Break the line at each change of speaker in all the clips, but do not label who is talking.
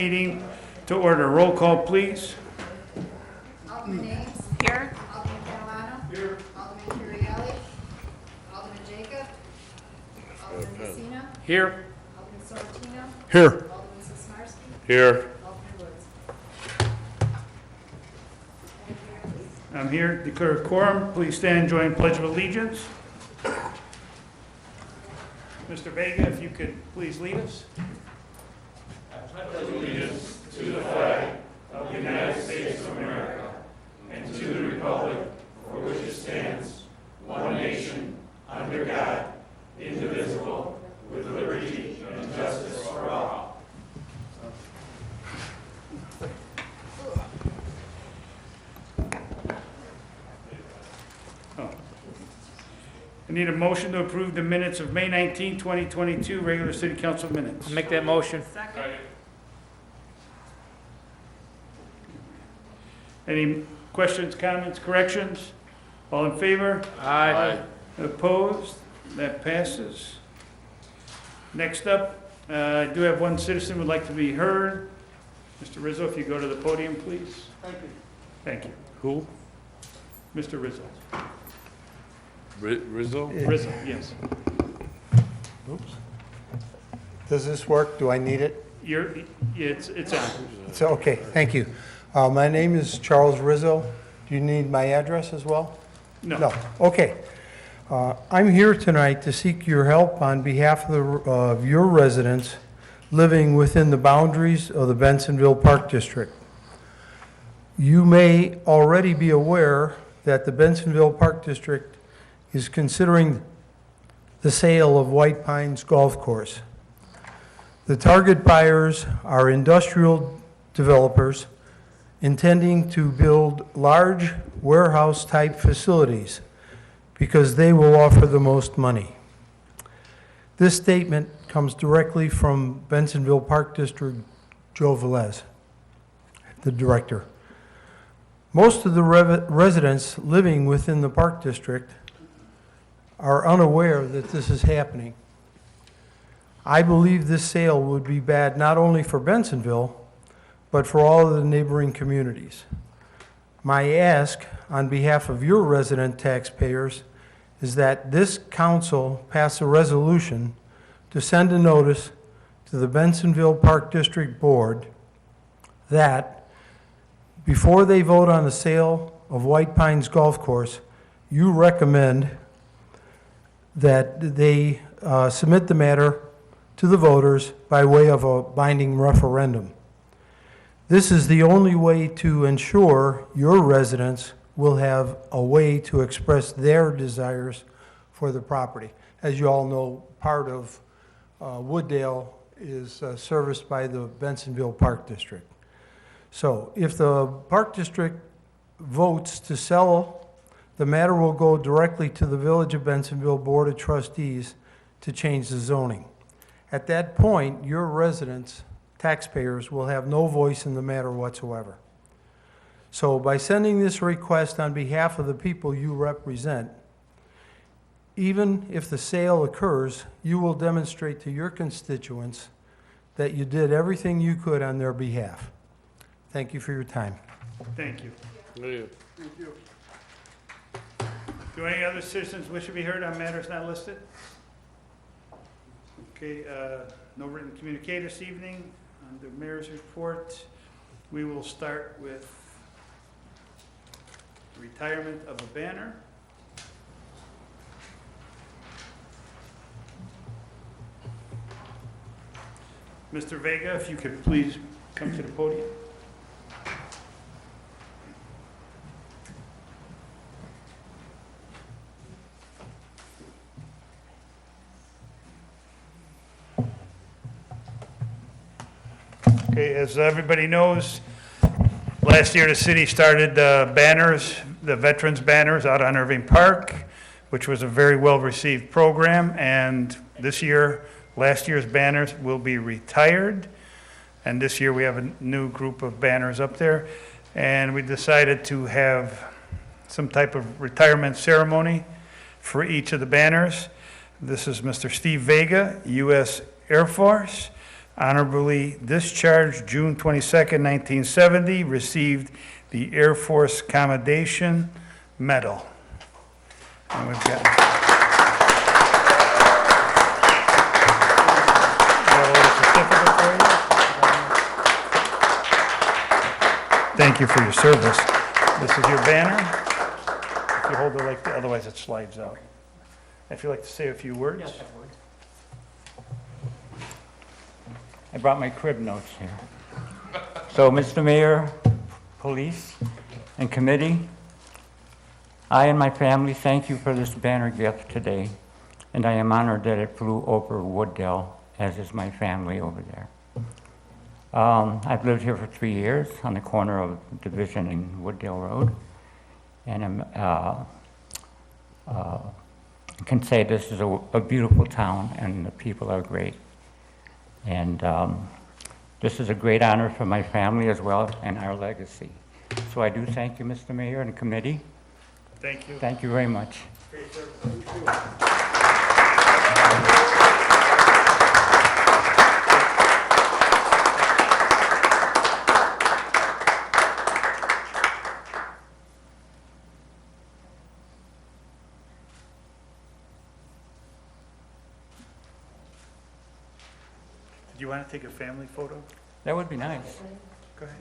Meeting to order. Roll call, please.
Alderman Ames.
Here.
Alderman Catalano. Here. Alderman Currielli. Alderman Jacob. Alderman Messina.
Here.
Alderman Sorrentino.
Here.
Alderman Sismarski.
Here.
Alderman Woods.
I'm here. Declare a quorum. Please stand and join Pledge of Allegiance. Mr. Vega, if you could please lead us. I need a motion to approve the minutes of May 19, 2022, regular city council minutes.
Make that motion.
Second.
Any questions, comments, corrections? All in favor?
Aye.
Opposed? That passes. Next up, I do have one citizen who would like to be heard. Mr. Rizzo, if you go to the podium, please. Thank you. Thank you.
Who?
Mr. Rizzo.
Rizzo?
Rizzo, yes.
Oops. Does this work? Do I need it?
It's on.
It's okay, thank you. My name is Charles Rizzo. Do you need my address as well?
No.
Okay. I'm here tonight to seek your help on behalf of your residents living within the boundaries of the Bensonville Park District. You may already be aware that the Bensonville Park District is considering the sale of White Pines Golf Course. The target buyers are industrial developers intending to build large warehouse-type facilities because they will offer the most money. This statement comes directly from Bensonville Park District Joe Velez, the director. Most of the residents living within the Park District are unaware that this is happening. I believe this sale would be bad not only for Bensonville, but for all of the neighboring communities. My ask on behalf of your resident taxpayers is that this council pass a resolution to send a notice to the Bensonville Park District Board that before they vote on the sale of White Pines Golf Course, you recommend that they submit the matter to the voters by way of a binding referendum. This is the only way to ensure your residents will have a way to express their desires for the property. As you all know, part of Wooddale is serviced by the Bensonville Park District. So if the Park District votes to sell, the matter will go directly to the Village of Bensonville Board of Trustees to change the zoning. At that point, your residents, taxpayers, will have no voice in the matter whatsoever. So by sending this request on behalf of the people you represent, even if the sale occurs, you will demonstrate to your constituents that you did everything you could on their behalf. Thank you for your time.
Thank you.
Yeah.
Do any other citizens wish to be heard on matters not listed? Okay, no written communique this evening. On the mayor's report, we will start with retirement of a banner. Mr. Vega, if you could please come to the podium. Okay, as everybody knows, last year the city started banners, the veterans banners out on Irving Park, which was a very well-received program, and this year, last year's banners will be retired, and this year we have a new group of banners up there, and we decided to have some type of retirement ceremony for each of the banners. This is Mr. Steve Vega, U.S. Air Force. honorably discharged June 22nd, 1970, received the Air Force Commendation Medal. And we've got... Got a little certificate for you. Thank you for your service. This is your banner. If you hold it like that, otherwise it slides out. If you'd like to say a few words.
Yes, I would. I brought my crib notes here. So, Mr. Mayor, police, and committee, I and my family thank you for this banner gift today, and I am honored that it flew over Wooddale, as is my family over there. I've lived here for 3 years on the corner of Division and Wooddale Road, and I can say this is a beautiful town, and the people are great. And this is a great honor for my family as well, and our legacy. So I do thank you, Mr. Mayor and committee.
Thank you.
Thank you very much.
Do you want to take a family photo?
That would be nice.
Go ahead.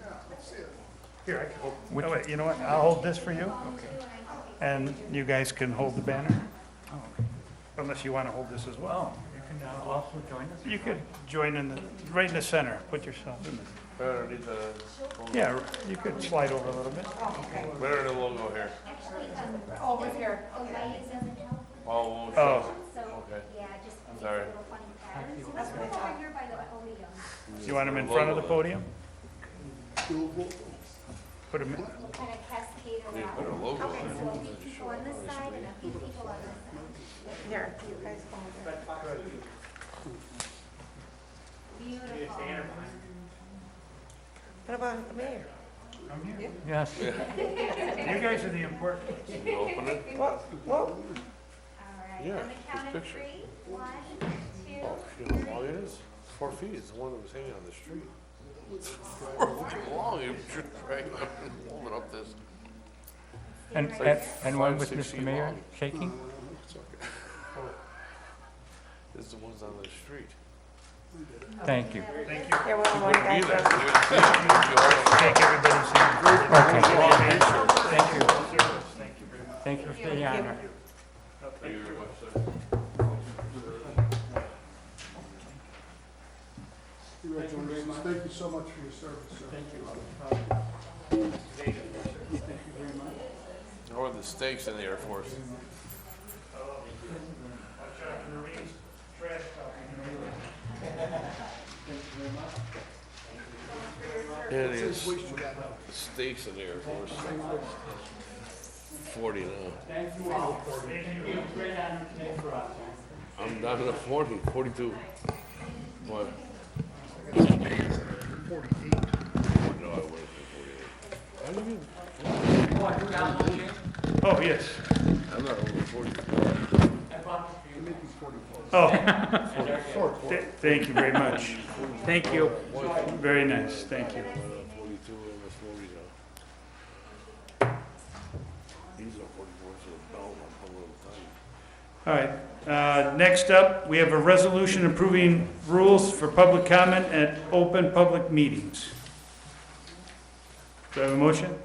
Here, I can hold.
Which-
Oh, wait, you know what? I'll hold this for you. Okay. And you guys can hold the banner. Unless you want to hold this as well.
You can also join us.
You could join in the, right in the center. Put yourself in the, yeah, you could slide over a little bit.
Where are the logo here?
Over here.
Oh,
Oh,
So,
Okay.
yeah, just makes a
Sorry.
little funny patterns. Let's put it over here by the podium.
you want them in front of the podium? Put them in.
Kind of cascade
Put a
around.
logo
Okay,
on
so a few people on this side and a few people on this side.
Here, you guys go over.
Beautiful.
What about the mayor?
I'm here.
Yes.
You guys are the important.
Can you open it?
Well,
All right,
Yeah,
on the count of
picture.
3, 1, 2,
Oh, you know how long it is? 4 feet. It's the one that was hanging on the street. It's 4 feet long. You should drag it up and hold it up this.
And,
like
and one
5,
with
6
Mr.
feet
Mayor
long.
shaking?
It's okay. This is the ones on the street.
Thank you.
Thank you.
yeah, well, one
Be
guy
there.
goes.
You would see it. You'd be all
Thank everybody.
Okay. Thank you.
Thank you very much.
Thank you for the honor.
Thank you very much, sir.
Congratulations. Thank you so much for your service, sir. Thank you.
How are the stakes in the Air Force? Yeah, it is. The stakes in the Air Force. 40 now. I'm down to 40, 42. What? No, I work for 48. How do you
Oh, yes.
I'm not over 40.
Oh. Thank you very much. Thank you. Very nice, thank you.
42, almost 40 now. These are 44, so the belt, I'm a little tight.
All right, next up, we have a resolution approving rules for public comment at open public meetings. Do I have a motion?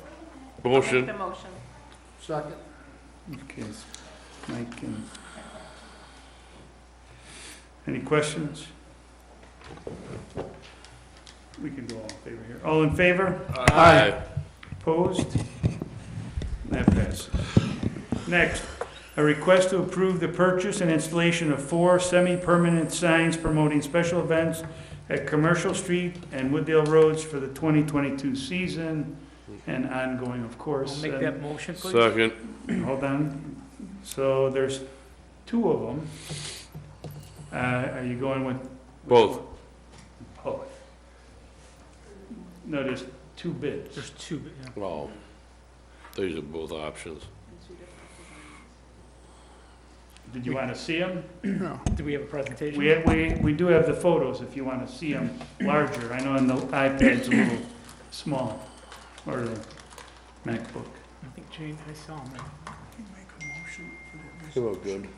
Motion.
The motion.
Second.
Okay, Mike and... Any questions? We can go all in favor here. All in favor?
Aye.
Opposed? That passes. Next, a request to approve the purchase and installation of 4 semi-permanent signs promoting special events at Commercial Street and Wooddale Roads for the 2022 season and ongoing, of course.
Make that motion, please.
Second.
Hold on. So there's 2 of them. Are you going with?
Both.
Both. No, there's 2 bids.
There's 2, yeah.
Well, these are both options.
Did you want to see them?
Do we have a presentation?
We do have the photos if you want to see them larger. I know on the iPad's a little small, or the MacBook.
I think Jane, I saw him.
Make a motion for the
They look good.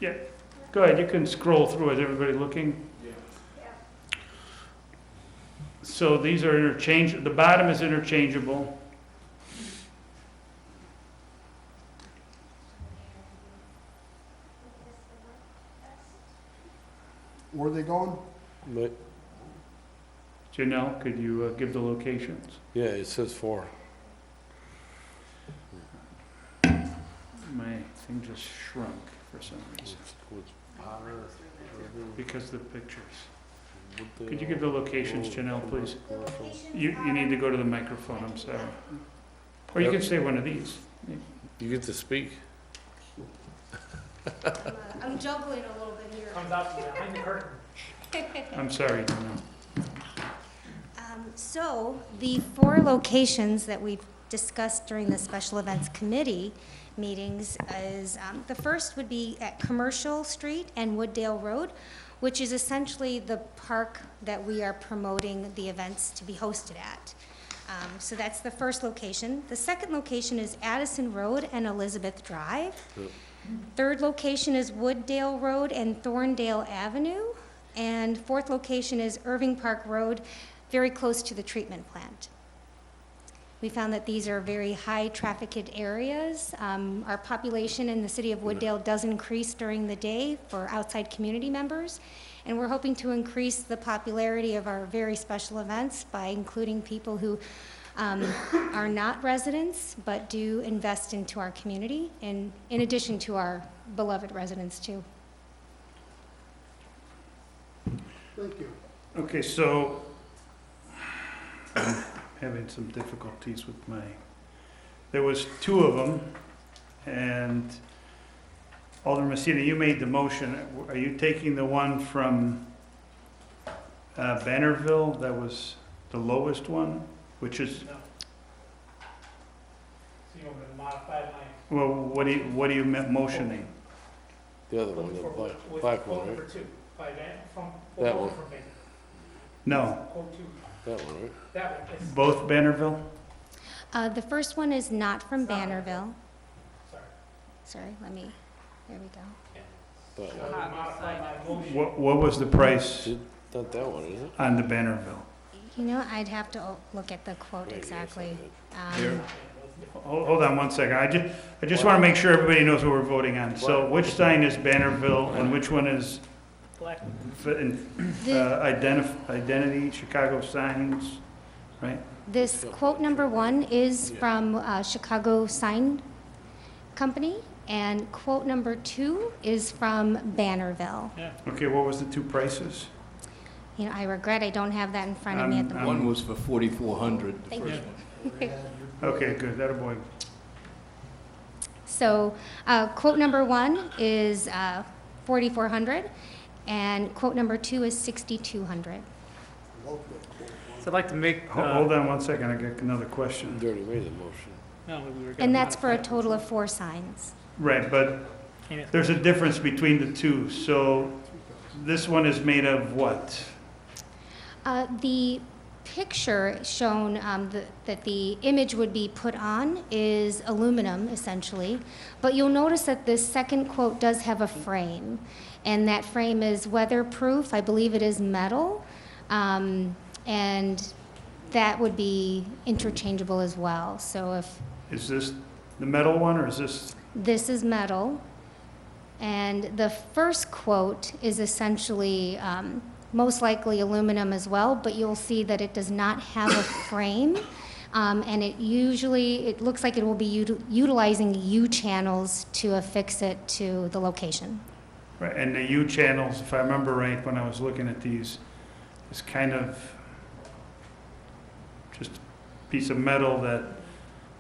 Yeah, go ahead, you can scroll through it, everybody looking? So these are the bottom is interchangeable.
Where are they going?
But,
Janelle, could you give the locations?
yeah, it says 4.
My thing just shrunk for some reason,
What's Potter, Irving,
because of the pictures.
Wooddale,
Could you give the locations, Janelle, please?
Commercial.
You need to go to the microphone, I'm sorry. Or you can say one of these.
You get to speak.
I'm juggling a little bit here.
Comes out behind the curtain.
I'm sorry, Janelle.
So the 4 locations that we've discussed during the Special Events Committee meetings is, the first would be at Commercial Street and Wooddale Road, which is essentially the park that we are promoting the events to be hosted at. So that's the first location. The second location is Addison Road and Elizabeth Drive. Third location is Wooddale Road and Thorndale Avenue. And fourth location is Irving Park Road, very close to the treatment plant. We found that these are very high-trafficked areas. Our population in the city of Wooddale does increase during the day for outside community members, and we're hoping to increase the popularity of our very special events by including people who are not residents but do invest into our community, and in addition to our beloved residents too.
Thank you.
Okay, so I'm having some difficulties with there was 2 of them, and Alderman Messina, you made the motion. Are you taking the one from Bannerville that was the lowest one, which is,
No. So you want me to modify my.
well, what are you motioning?
The other one, the black one, right?
For 2. From.
That one.
From Baker.
No,
Quote 2.
That one, right?
That one is.
both Bannerville?
The first one is not from Bannerville.
Sorry.
Sorry, there we go.
That
So
one.
I modify my motion.
What was the price
Not that one, is it?
on the Bannerville?
You know, I'd have to look at the quote
Maybe it's not
exactly.
good.
Hold on one second. I just want to make sure everybody knows what we're voting on. So which sign is Bannerville and which one is
Black.
Identity, Chicago Signs, right?
This quote number 1 is from Chicago Sign Company, and quote number 2 is from Bannerville.
Okay, what was the 2 prices?
You know, I regret I don't have that in front of me at the moment.
One was for 4,400, the
Thank
first
you.
one.
Okay, good, that boy.
So quote number 1 is 4,400, and quote number 2 is 6,200.
So I'd like to make.
Hold on one second, I got another question.
You already made the motion.
No, we were gonna
And that's for a
modify it.
total of 4 signs.
Right, but there's a difference between the 2. So this one is made of what?
The picture shown that the image would be put on is aluminum, essentially. But you'll notice that this second quote does have a frame, and that frame is weatherproof. I believe it is metal, and that would be interchangeable as well. So if
Is this the metal one, or is this,
this is metal, and the first quote is essentially most likely aluminum as well, but you'll see that it does not have a frame, and it looks like it will be utilizing U-channels to affix it to the location.
right, and the U channels, if I remember right, when I was looking at these, is kind of just a piece of metal that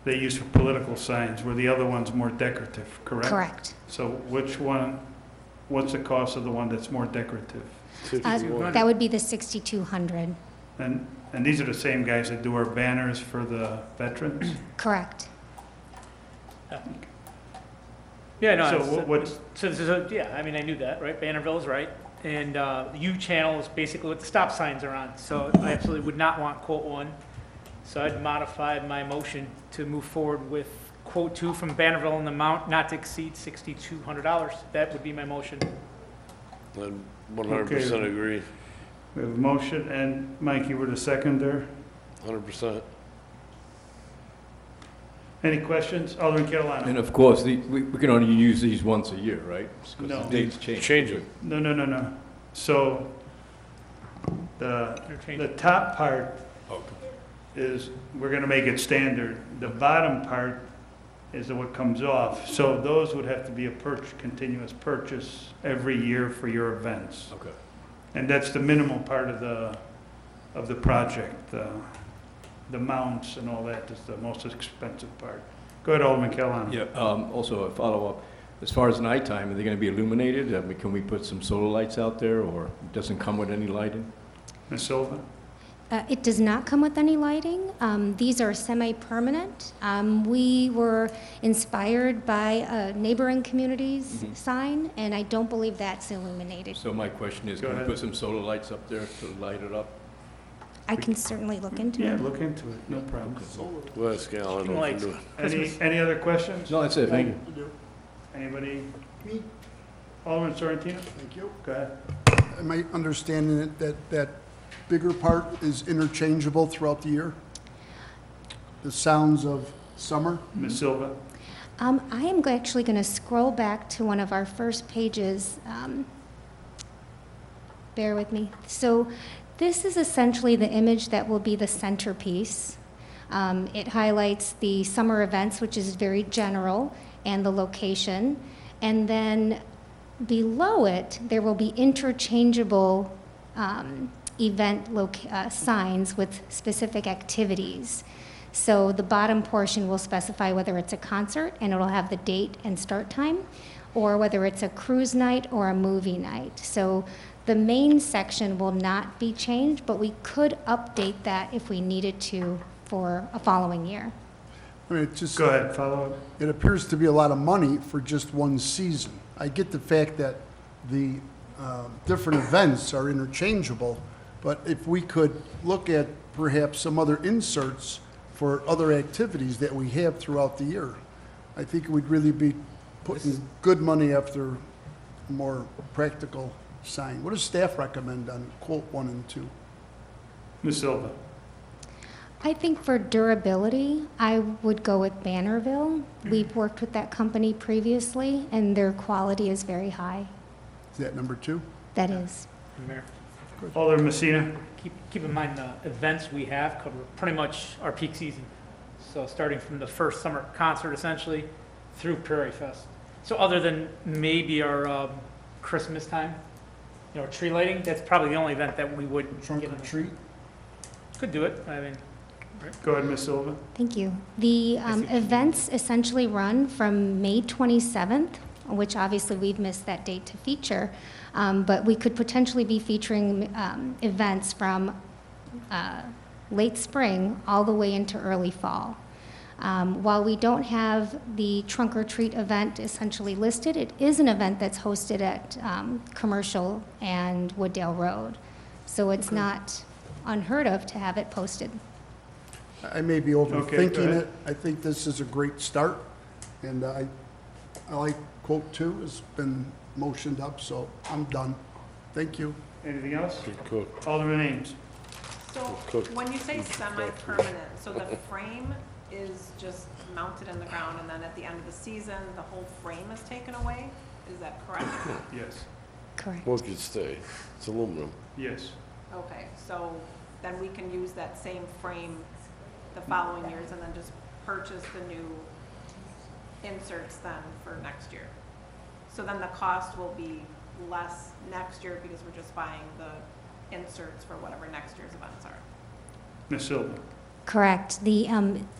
they use for political signs, where the other one's more decorative, correct?
Correct.
So which one, what's the cost of the one that's more decorative?
51.
That would be the 6,200.
And these are the same guys that do our banners for the veterans?
Correct.
Yeah, no,
So
it's-
what's,
so this is yeah, I mean, I knew that, right? Bannerville's right. And the U channel is basically what the stop signs are on. So I absolutely would not want quote one. So I'd modify my motion to move forward with quote two from Bannerville in the amount not to exceed $6,200. That would be my motion.
I 100% agree,
we have a motion, and Mike, you were the seconder.
100%.
Any questions? Alderman Catalano?
And of course, we can only use these once a year, right? Because
No.
the dates change.
Change it.
No. So the top part
Okay.
is, we're gonna make it standard. The bottom part is what comes off. So those would have to be a continuous purchase every year for your events.
Okay.
And that's the minimal part of the project. The mounts and all that is the most expensive part. Go ahead, Alderman Catalano.
Yeah, also a follow-up. As far as nighttime, are they going to be illuminated? I mean, can we put some solar lights out there, or it doesn't come with any lighting?
Ms. Silva?
It does not come with any lighting. These are semi-permanent. We were inspired by a neighboring community's sign, and I don't believe that's illuminated.
So my question is,
Go
can we
ahead.
put some solar lights up there to light it up?
I can certainly look into
Yeah,
it.
look into it, no problem.
Well, that's Alan,
Chicken
what you
lights.
do.
Any other questions?
No, that's it, thank you.
Anybody?
Me?
Alderman Sorrentino?
Thank you.
Go ahead.
Am I understanding it that bigger part is interchangeable throughout the year? The sounds of summer?
Ms. Silva?
I am actually going to scroll back to one of our first pages. Bear with me. So this is essentially the image that will be the centerpiece. It highlights the summer events, which is very general, and the location. And then below it, there will be interchangeable signs with specific activities. So the bottom portion will specify whether it's a concert, and it'll have the date and start time, or whether it's a cruise night or a movie night. So the main section will not be changed, but we could update that if we needed to for a following year.
I mean, it just,
Go ahead, follow up.
it appears to be a lot of money for just one season. I get the fact that the different events are interchangeable, but if we could look at perhaps some other inserts for other activities that we have throughout the year, I think we'd really be putting good money after a more practical sign. What does staff recommend on quote 1 and 2?
Ms. Silva?
I think for durability, I would go with Bannerville. We've worked with that company previously, and their quality is very high.
Is that number 2?
That is.
Mayor,
Alderman Messina?
keep in mind the events we have cover pretty much our peak season. So starting from the first summer concert essentially through Prairie Fest. So other than maybe our Christmas time, tree lighting, that's probably the only event that we would
Trunk
get
or
in.
treat?
Could do it. I mean,
Go ahead, Ms. Silva.
Thank you. The
I see what you mean.
events essentially run from May 27th, which obviously we've missed that date to feature, but we could potentially be featuring events from late spring all the way into early fall. While we don't have the trunk or treat event essentially listed, it is an event that's hosted at Commercial and Wooddale Road. So it's not unheard of to have it posted.
I may be
Okay, go
overthinking
ahead.
it. I think this is a great start, and I like quote 2 has been motioned up, so I'm done. Thank you.
Anything else?
Good cook.
Alderman Ames?
So
Cook.
when you say semi-permanent, so the frame is just mounted in the ground and then at the end of the season, the whole frame is taken away? Is that correct?
Yes.
Correct.
What could stay? It's aluminum.
Yes.
Okay, so then we can use that same frame the following years and then just purchase the new inserts then for next year. So then the cost will be less next year because we're just buying the inserts for whatever next year's events are.
Ms. Silva?
Correct. The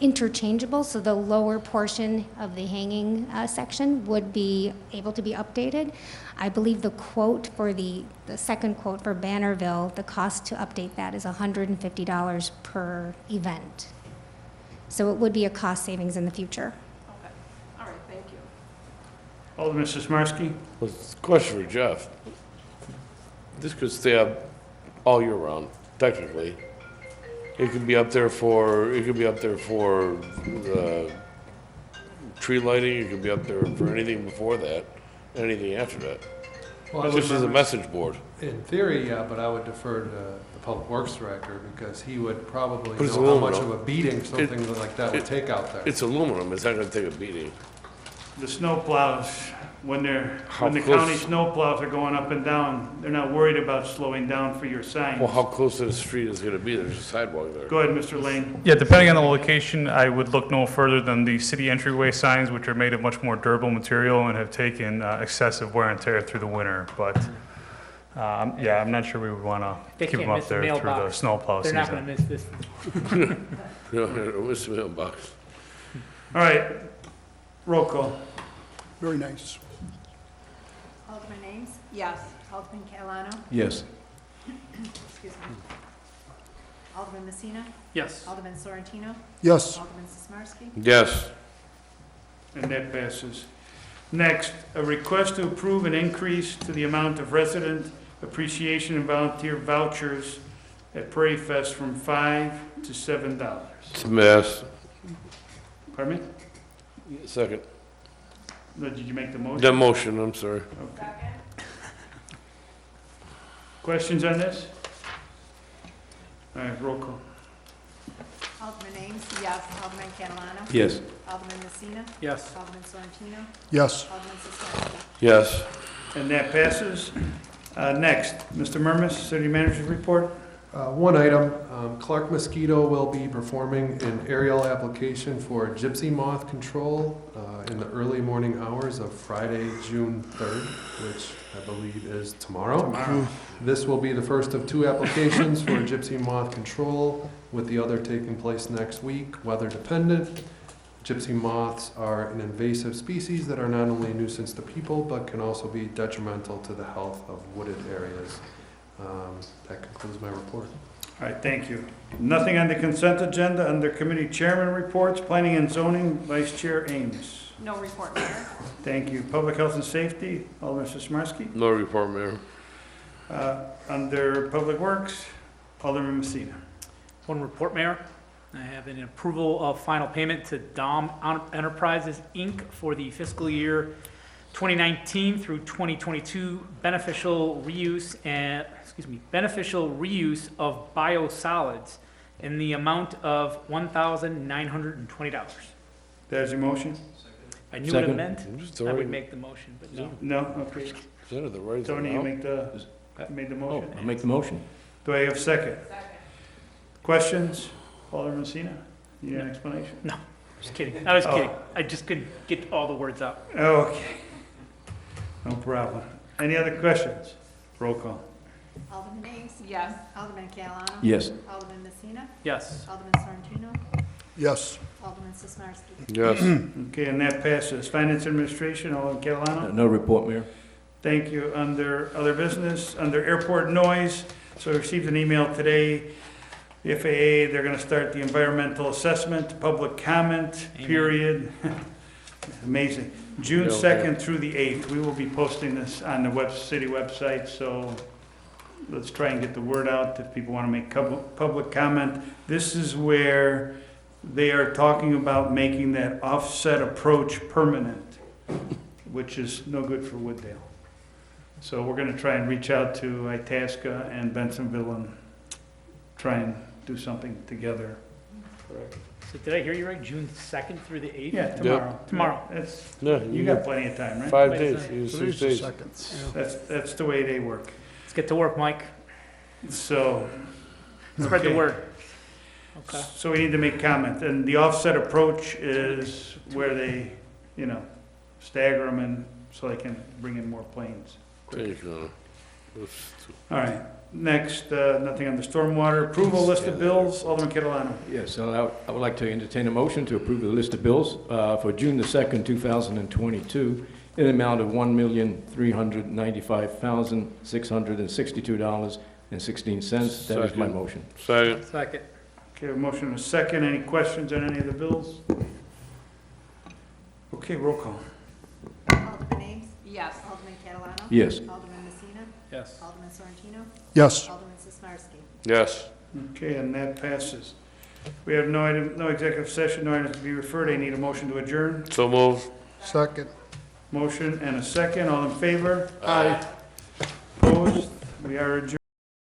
interchangeable, so the lower portion of the hanging section would be able to be updated. I believe the quote for the second quote for Bannerville, the cost to update that is $150 per event. So it would be a cost savings in the future.
Okay, all right, thank you.
Alderman Sismarski?
Well, it's a question for Jeff. This could stay up all year round, technically. It could be up there for, tree lighting, it could be up there for anything before that, anything after that.
Well, I
It's
would
just as a
remember-
message board.
In theory, yeah, but I would defer to the Public Works Director because he would probably
But it's
know how much of
aluminum.
a beating something like that would take out there.
It's aluminum, it's not gonna take a beating.
The snow plows, when the
How
county
close-
snow plows are going up and down, they're not worried about slowing down for your signs.
Well, how close to the street is it gonna be? There's a sidewalk there.
Go ahead, Mr. Lane.
Yeah, depending on the location, I would look no further than the city entryway signs, which are made of much more durable material and have taken excessive wear and tear through the winter. But, yeah, I'm not sure we would want
They
to keep
can't
them
miss
up
the
there through the
mailbox.
snowplow
They're not gonna
season.
miss this.
No, it's the mailbox.
All right, roll call.
Very nice.
Alderman Ames?
Yes,
Alderman Catalano?
Yes.
Excuse me. Alderman Messina?
Yes.
Alderman Sorrentino?
Yes,
Alderman Sismarski?
Yes,
And that passes. Next, a request to approve an increase to the amount of resident appreciation and volunteer vouchers at Prairie Fest from $5 to $7.
it's a mess.
Pardon me?
Second.
No, did you make the motion?
The motion, I'm sorry.
Okay. Questions on this? All right, roll call.
Alderman Ames?
yes,
Alderman Catalano?
Yes.
Alderman Messina?
Yes.
Alderman Sorrentino?
yes.
Alderman Sismarski?
Yes,
And that passes. Next, Mr. Murmas, City Manager's Report.
One item, Clark Mosquito will be performing an aerial application for gypsy moth control in the early morning hours of Friday, June 3rd, which I believe is tomorrow. This will be the first of two applications for gypsy moth control, with the other taking place next week, weather dependent. Gypsy moths are an invasive species that are not only a nuisance to people, but can also be detrimental to the health of wooded areas. That concludes my report.
All right, thank you. Nothing on the consent agenda. Under committee chairman reports, planning and zoning, Vice Chair Ames.
no report, Mayor.
Thank you. Public health and safety, Alderman Sismarski.
no report, Mayor.
Under public works, Alderman Messina.
One report, Mayor. I have an approval of final payment to Dom Enterprises, Inc. for the fiscal year 2019 through 2022 beneficial reuse of biosolids in the amount of $1,920.
There's your motion?
I knew what it
Second.
meant.
Just
I would
already-
make the motion, but no.
No? Okay.
Is that the right
Tony, you
amount?
made the
Oh,
motion?
I'll make the motion.
Do I have a second? Questions? Alderman Messina, you need an explanation?
Just kidding. I was
Oh.
kidding. I just couldn't get all the words out.
Okay. No problem. Any other questions? Roll call.
Alderman Ames?
Yes,
Alderman Catalano?
Yes.
Alderman Messina?
Yes.
Alderman Sorrentino?
Yes,
Alderman Sismarski?
Yes,
Okay, and that passes. Finance Administration, Alderman Catalano.
No report, Mayor.
Thank you. Under other business, under airport noise, so I received an email today. The FAA, they're gonna start the environmental assessment, public comment
Amen.
period. Amazing. June
Yeah,
2nd through the 8th. We will be posting this on the city website, so let's try and get the word out if people want to make public comment. This is where they are talking about making that offset approach permanent, which is no good for Wooddale. So we're going to try and reach out to Itasca and Bensonville and try and do something together.
So did I hear you right? June 2nd through the 8th?
Yeah, tomorrow.
Tomorrow.
That's,
yeah,
you got plenty of time, right?
5
Wait a
days,
second.
you use 6
today's the
days.
second.
That's the way they work.
Let's get to work, Mike.
So.
Spread the
okay.
word. Okay.
So we need to make comment, and the offset approach is where they, stagger them and so they can bring in more planes.
Thank you.
All right, Next, nothing on the stormwater. Approval list of bills, Alderman Catalano.
Yes, so I would like to entertain a motion to approve the list of bills for June the 2nd, 2022, in the amount of $1,395,662.16. That is my
Second.
motion.
Second.
Second.
Okay, a motion and a second. Any questions on any of the bills? Okay, roll call.
Alderman Ames.
Yes.
Alderman Catalano.
Yes.
Alderman Messina.
Yes.
Alderman Sorrentino.
Yes.
Alderman Sismarski.
Yes.
Okay, and that passes. We have no executive session, no items to be referred. I need a motion to adjourn.
So move.
Second.
Motion and a second. All in favor?
Aye.
Opposed? We are adjourned.